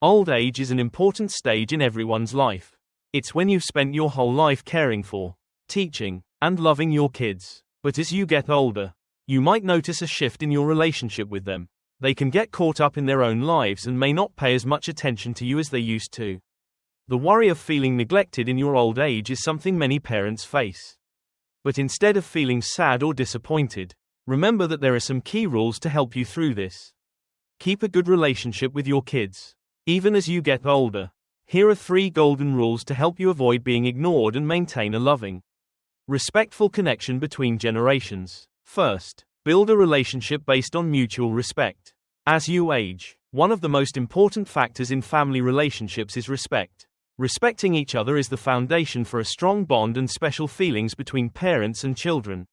Old age is an important stage in everyone's life. It's when you've spent your whole life caring for, teaching, and loving your kids. But as you get older, you might notice a shift in your relationship with them. They can get caught up in their own lives and may not pay as much attention to you as they used to. The worry of feeling neglected in your old age is something many parents face. But instead of feeling sad or disappointed, remember that there are some key rules to help you through this. Keep a good relationship with your kids. Even as you get older, here are 3 golden rules to help you avoid being ignored and maintain a loving, respectful connection between generations. First, build a relationship based on mutual respect. As you age, one of the most important factors in family relationships is respect. Respecting each other is the foundation for a strong bond and special feelings between parents and children.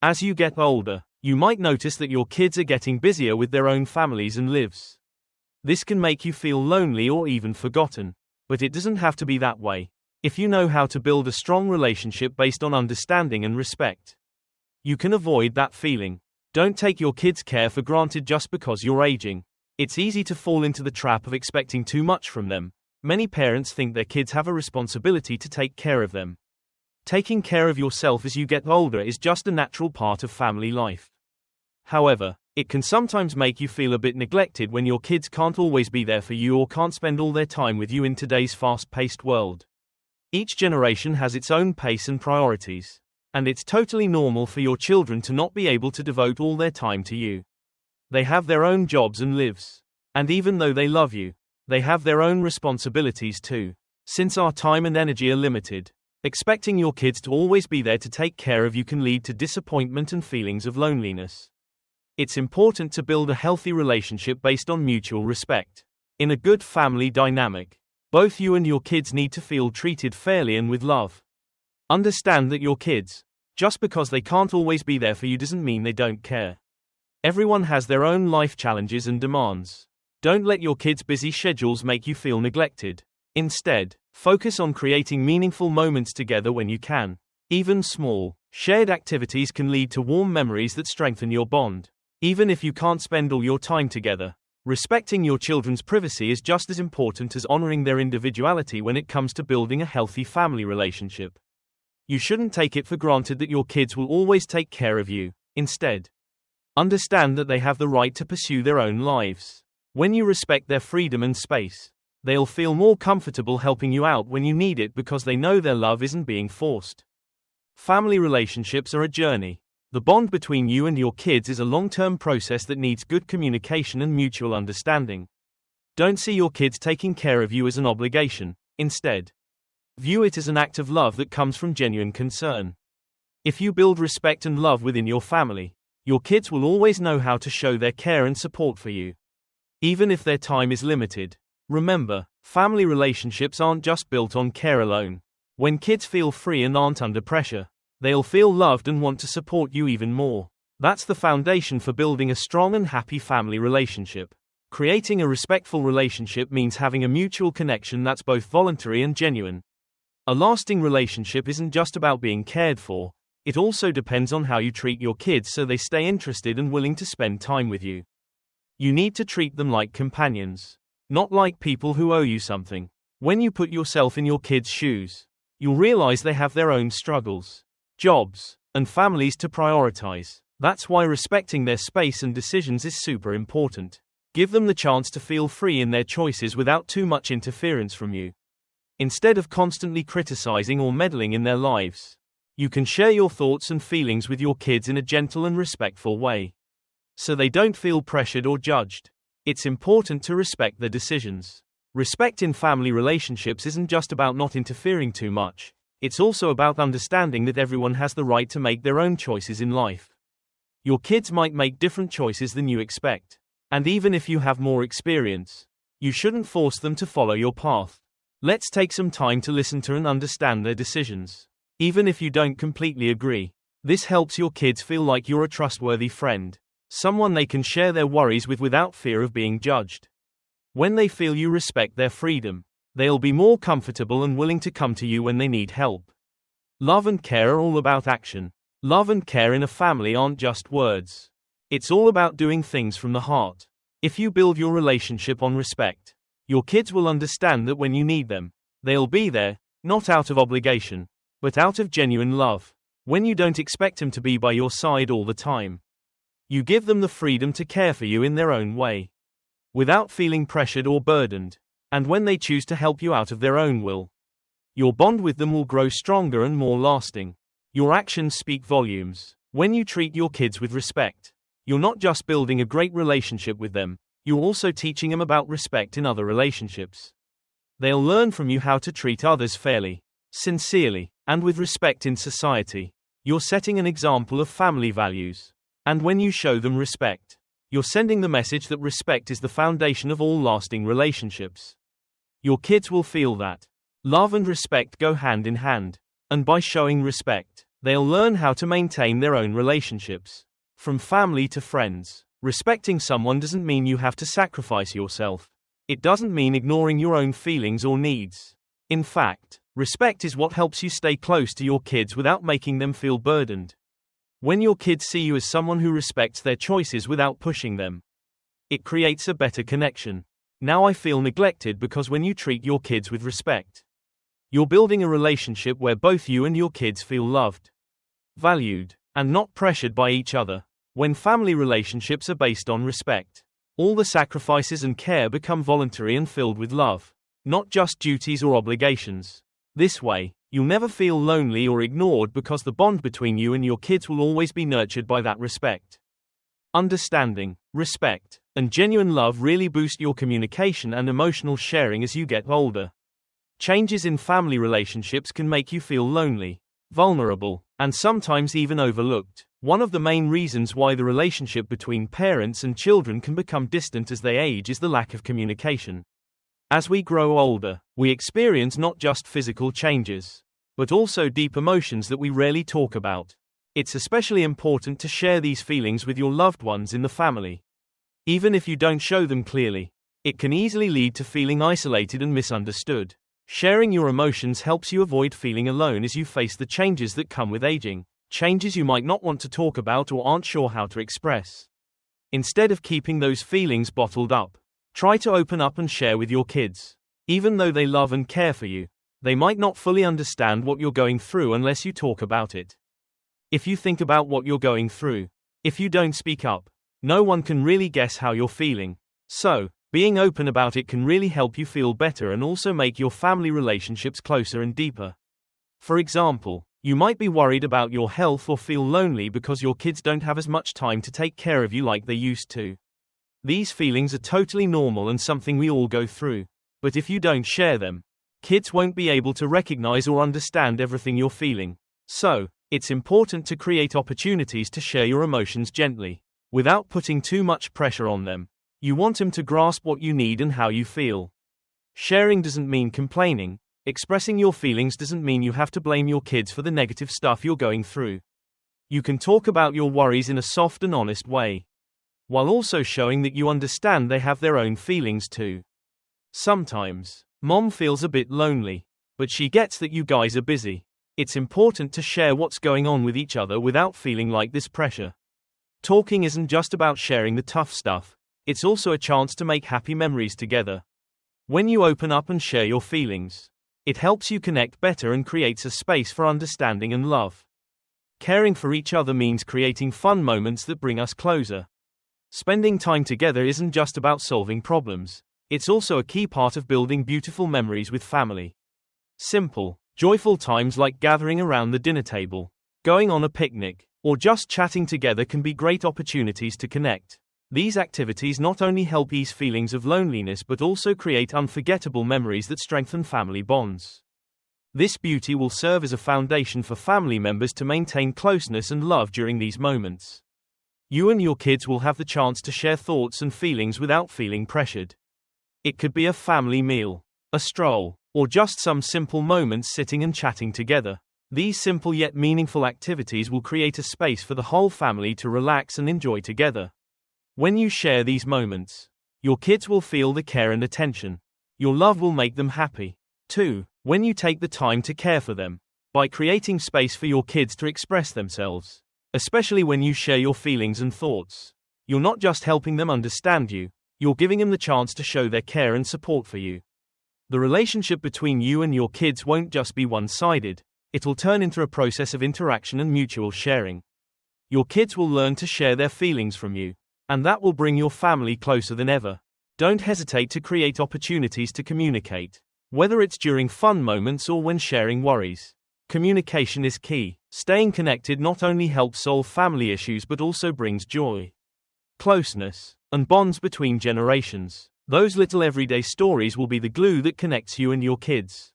As you get older, you might notice that your kids are getting busier with their own families and lives. This can make you feel lonely or even forgotten. But it doesn't have to be that way. If you know how to build a strong relationship based on understanding and respect, you can avoid that feeling. Don't take your kids' care for granted just because you're aging. It's easy to fall into the trap of expecting too much from them. Many parents think their kids have a responsibility to take care of them. Taking care of yourself as you get older is just a natural part of family life. However, it can sometimes make you feel a bit neglected when your kids can't always be there for you or can't spend all their time with you in today's fast-paced world. Each generation has its own pace and priorities, and it's totally normal for your children to not be able to devote all their time to you. They have their own jobs and lives. And even though they love you, they have their own responsibilities too. Since our time and energy are limited, expecting your kids to always be there to take care of you can lead to disappointment and feelings of loneliness. It's important to build a healthy relationship based on mutual respect. In a good family dynamic, both you and your kids need to feel treated fairly and with love. Understand that your kids, just because they can't always be there for you doesn't mean they don't care. Everyone has their own life challenges and demands. Don't let your kids' busy schedules make you feel neglected. Instead, focus on creating meaningful moments together when you can. Even small, shared activities can lead to warm memories that strengthen your bond. Even if you can't spend all your time together, respecting your children's privacy is just as important as honoring their individuality when it comes to building a healthy family relationship. You shouldn't take it for granted that your kids will always take care of you. Instead, understand that they have the right to pursue their own lives. When you respect their freedom and space, they'll feel more comfortable helping you out when you need it because they know their love isn't being forced. Family relationships are a journey. The bond between you and your kids is a long-term process that needs good communication and mutual understanding. Don't see your kids taking care of you as an obligation. Instead, view it as an act of love that comes from genuine concern. If you build respect and love within your family, your kids will always know how to show their care and support for you. Even if their time is limited. Remember, family relationships aren't just built on care alone. When kids feel free and aren't under pressure, they'll feel loved and want to support you even more. That's the foundation for building a strong and happy family relationship. Creating a respectful relationship means having a mutual connection that's both voluntary and genuine. A lasting relationship isn't just about being cared for, it also depends on how you treat your kids so they stay interested and willing to spend time with you. You need to treat them like companions, not like people who owe you something. When you put yourself in your kids' shoes, you'll realize they have their own struggles, jobs, and families to prioritize. That's why respecting their space and decisions is super important. Give them the chance to feel free in their choices without too much interference from you. Instead of constantly criticizing or meddling in their lives, you can share your thoughts and feelings with your kids in a gentle and respectful way, so they don't feel pressured or judged. It's important to respect their decisions. Respect in family relationships isn't just about not interfering too much. It's also about understanding that everyone has the right to make their own choices in life. Your kids might make different choices than you expect. And even if you have more experience, you shouldn't force them to follow your path. Let's take some time to listen to and understand their decisions. Even if you don't completely agree, this helps your kids feel like you're a trustworthy friend, someone they can share their worries with without fear of being judged. When they feel you respect their freedom, they'll be more comfortable and willing to come to you when they need help. Love and care are all about action. Love and care in a family aren't just words. It's all about doing things from the heart. If you build your relationship on respect, Your kids will understand that when you need them, they'll be there, not out of obligation, but out of genuine love. When you don't expect them to be by your side all the time, you give them the freedom to care for you in their own way, without feeling pressured or burdened. And when they choose to help you out of their own will, your bond with them will grow stronger and more lasting. Your actions speak volumes. When you treat your kids with respect, you're not just building a great relationship with them, you're also teaching them about respect in other relationships. They'll learn from you how to treat others fairly, sincerely, and with respect in society. You're setting an example of family values. And when you show them respect, you're sending the message that respect is the foundation of all lasting relationships. Your kids will feel that love and respect go hand in hand. And by showing respect, they'll learn how to maintain their own relationships. From family to friends, respecting someone doesn't mean you have to sacrifice yourself. It doesn't mean ignoring your own feelings or needs. In fact, respect is what helps you stay close to your kids without making them feel burdened. When your kids see you as someone who respects their choices without pushing them, it creates a better connection. Now I feel neglected because when you treat your kids with respect, you're building a relationship where both you and your kids feel loved, valued, and not pressured by each other. When family relationships are based on respect, all the sacrifices and care become voluntary and filled with love, not just duties or obligations. This way, you'll never feel lonely or ignored because the bond between you and your kids will always be nurtured by that respect. Understanding, respect, and genuine love really boost your communication and emotional sharing as you get older. Changes in family relationships can make you feel lonely, vulnerable, and sometimes even overlooked. One of the main reasons why the relationship between parents and children can become distant as they age is the lack of communication. As we grow older, we experience not just physical changes, but also deep emotions that we rarely talk about. It's especially important to share these feelings with your loved ones in the family. Even if you don't show them clearly, it can easily lead to feeling isolated and misunderstood. Sharing your emotions helps you avoid feeling alone as you face the changes that come with aging, changes you might not want to talk about or aren't sure how to express. Instead of keeping those feelings bottled up, try to open up and share with your kids. Even though they love and care for you, they might not fully understand what you're going through unless you talk about it. If you think about what you're going through, if you don't speak up, no one can really guess how you're feeling. So, being open about it can really help you feel better and also make your family relationships closer and deeper. For example, you might be worried about your health or feel lonely because your kids don't have as much time to take care of you like they used to. These feelings are totally normal and something we all go through. But if you don't share them, kids won't be able to recognize or understand everything you're feeling. So, it's important to create opportunities to share your emotions gently, without putting too much pressure on them. You want them to grasp what you need and how you feel. Sharing doesn't mean complaining. Expressing your feelings doesn't mean you have to blame your kids for the negative stuff you're going through. You can talk about your worries in a soft and honest way, while also showing that you understand they have their own feelings too. Sometimes, Mom feels a bit lonely, but she gets that you guys are busy. It's important to share what's going on with each other without feeling like this pressure. Talking isn't just about sharing the tough stuff, it's also a chance to make happy memories together. When you open up and share your feelings, it helps you connect better and creates a space for understanding and love. Caring for each other means creating fun moments that bring us closer. Spending time together isn't just about solving problems, it's also a key part of building beautiful memories with family. Simple, joyful times like gathering around the dinner table, going on a picnic, or just chatting together can be great opportunities to connect. These activities not only help ease feelings of loneliness but also create unforgettable memories that strengthen family bonds. This beauty will serve as a foundation for family members to maintain closeness and love during these moments. You and your kids will have the chance to share thoughts and feelings without feeling pressured. It could be a family meal, a stroll, or just some simple moments sitting and chatting together. These simple yet meaningful activities will create a space for the whole family to relax and enjoy together. When you share these moments, your kids will feel the care and attention. Your love will make them happy, too, when you take the time to care for them. By creating space for your kids to express themselves, especially when you share your feelings and thoughts, you're not just helping them understand you, You're giving them the chance to show their care and support for you. The relationship between you and your kids won't just be one-sided, it'll turn into a process of interaction and mutual sharing. Your kids will learn to share their feelings from you, and that will bring your family closer than ever. Don't hesitate to create opportunities to communicate, whether it's during fun moments or when sharing worries. Communication is key. Staying connected not only helps solve family issues but also brings joy, closeness, and bonds between generations. Those little everyday stories will be the glue that connects you and your kids,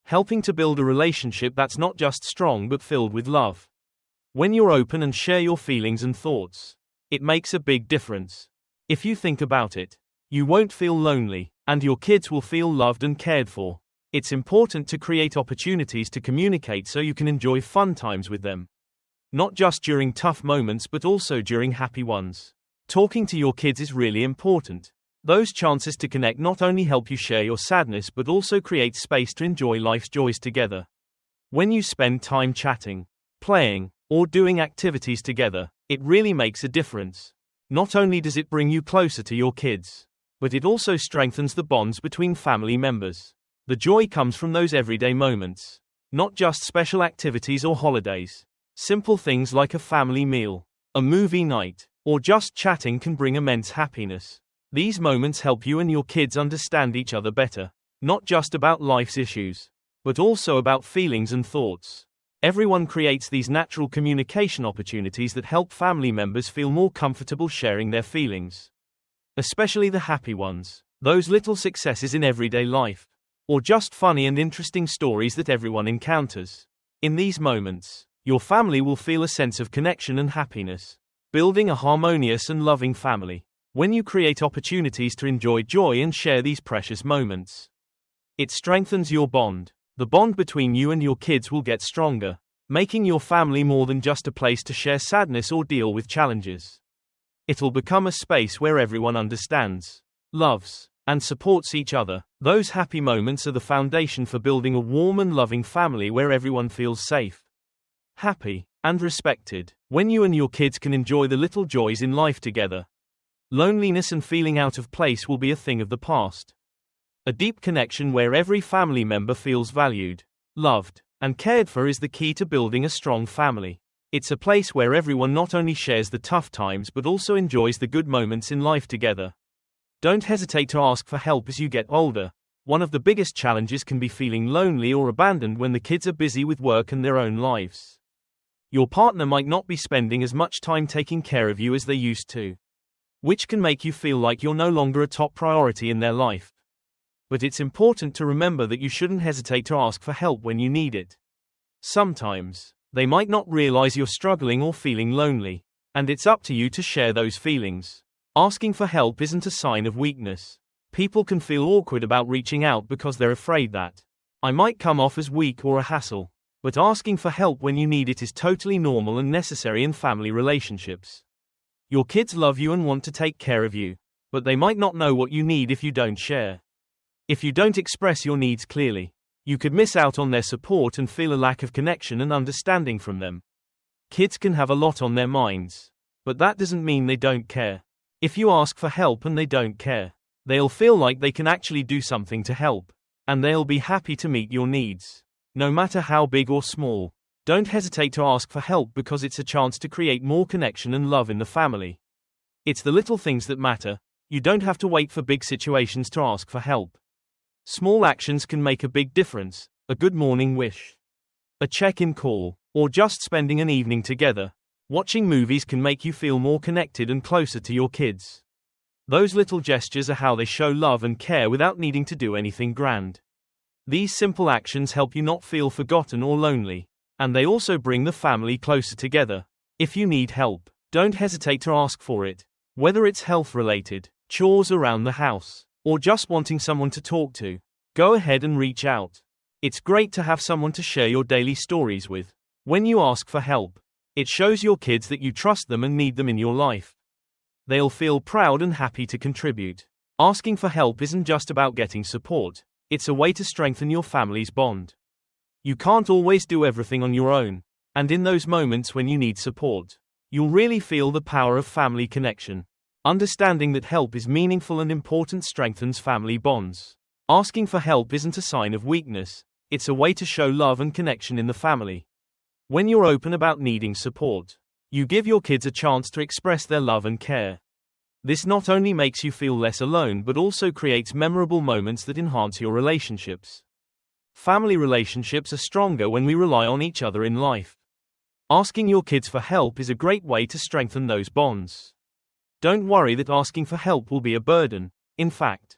helping to build a relationship that's not just strong but filled with love. When you're open and share your feelings and thoughts, it makes a big difference. If you think about it, you won't feel lonely, and your kids will feel loved and cared for. It's important to create opportunities to communicate so you can enjoy fun times with them. Not just during tough moments but also during happy ones. Talking to your kids is really important. Those chances to connect not only help you share your sadness but also create space to enjoy life's joys together. When you spend time chatting, playing, or doing activities together, it really makes a difference. Not only does it bring you closer to your kids, but it also strengthens the bonds between family members. The joy comes from those everyday moments, not just special activities or holidays. Simple things like a family meal, a movie night, or just chatting can bring immense happiness. These moments help you and your kids understand each other better, not just about life's issues, but also about feelings and thoughts. Everyone creates these natural communication opportunities that help family members feel more comfortable sharing their feelings. Especially the happy ones, those little successes in everyday life, or just funny and interesting stories that everyone encounters. In these moments, your family will feel a sense of connection and happiness, building a harmonious and loving family. When you create opportunities to enjoy joy and share these precious moments, it strengthens your bond. The bond between you and your kids will get stronger, making your family more than just a place to share sadness or deal with challenges. It'll become a space where everyone understands, loves, and supports each other. Those happy moments are the foundation for building a warm and loving family where everyone feels safe, happy, and respected. When you and your kids can enjoy the little joys in life together, loneliness and feeling out of place will be a thing of the past. A deep connection where every family member feels valued, loved, and cared for is the key to building a strong family. It's a place where everyone not only shares the tough times but also enjoys the good moments in life together. Don't hesitate to ask for help as you get older. One of the biggest challenges can be feeling lonely or abandoned when the kids are busy with work and their own lives. Your partner might not be spending as much time taking care of you as they used to, which can make you feel like you're no longer a top priority in their life. But it's important to remember that you shouldn't hesitate to ask for help when you need it. Sometimes, they might not realize you're struggling or feeling lonely, and it's up to you to share those feelings. Asking for help isn't a sign of weakness. People can feel awkward about reaching out because they're afraid that I might come off as weak or a hassle. But asking for help when you need it is totally normal and necessary in family relationships. Your kids love you and want to take care of you, but they might not know what you need if you don't share. If you don't express your needs clearly, you could miss out on their support and feel a lack of connection and understanding from them. Kids can have a lot on their minds, but that doesn't mean they don't care. If you ask for help and they don't care, they'll feel like they can actually do something to help, and they'll be happy to meet your needs, no matter how big or small. Don't hesitate to ask for help because it's a chance to create more connection and love in the family. It's the little things that matter. You don't have to wait for big situations to ask for help. Small actions can make a big difference. A good morning wish, a check-in call, or just spending an evening together. Watching movies can make you feel more connected and closer to your kids. Those little gestures are how they show love and care without needing to do anything grand. These simple actions help you not feel forgotten or lonely, and they also bring the family closer together. If you need help, don't hesitate to ask for it. Whether it's health-related, chores around the house, or just wanting someone to talk to, go ahead and reach out. It's great to have someone to share your daily stories with. When you ask for help, it shows your kids that you trust them and need them in your life. They'll feel proud and happy to contribute. Asking for help isn't just about getting support, it's a way to strengthen your family's bond. You can't always do everything on your own, and in those moments when you need support, you'll really feel the power of family connection. Understanding that help is meaningful and important strengthens family bonds. Asking for help isn't a sign of weakness, it's a way to show love and connection in the family. When you're open about needing support, you give your kids a chance to express their love and care. This not only makes you feel less alone but also creates memorable moments that enhance your relationships. Family relationships are stronger when we rely on each other in life. Asking your kids for help is a great way to strengthen those bonds. Don't worry that asking for help will be a burden. In fact,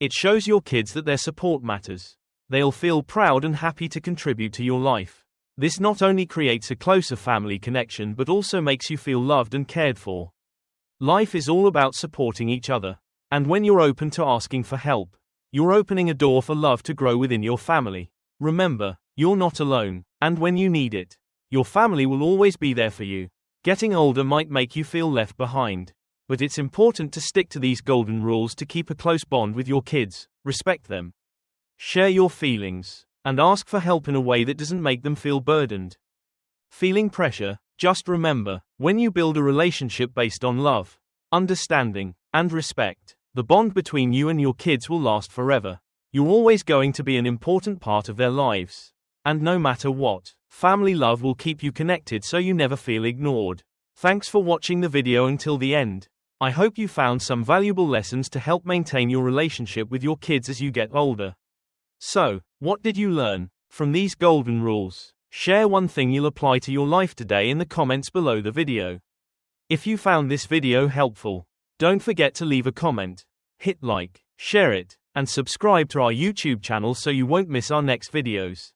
it shows your kids that their support matters. They'll feel proud and happy to contribute to your life. This not only creates a closer family connection but also makes you feel loved and cared for. Life is all about supporting each other. And when you're open to asking for help, you're opening a door for love to grow within your family. Remember, you're not alone, and when you need it, your family will always be there for you. Getting older might make you feel left behind, but it's important to stick to these golden rules to keep a close bond with your kids. Respect them, share your feelings, and ask for help in a way that doesn't make them feel burdened. Feeling pressure? Just remember, when you build a relationship based on love, understanding, and respect, the bond between you and your kids will last forever. You're always going to be an important part of their lives. And no matter what, family love will keep you connected so you never feel ignored. Thanks for watching the video until the end. I hope you found some valuable lessons to help maintain your relationship with your kids as you get older. So, what did you learn from these golden rules? Share one thing you'll apply to your life today in the comments below the video. If you found this video helpful, don't forget to leave a comment, hit like, share it, and subscribe to our YouTube channel so you won't miss our next videos.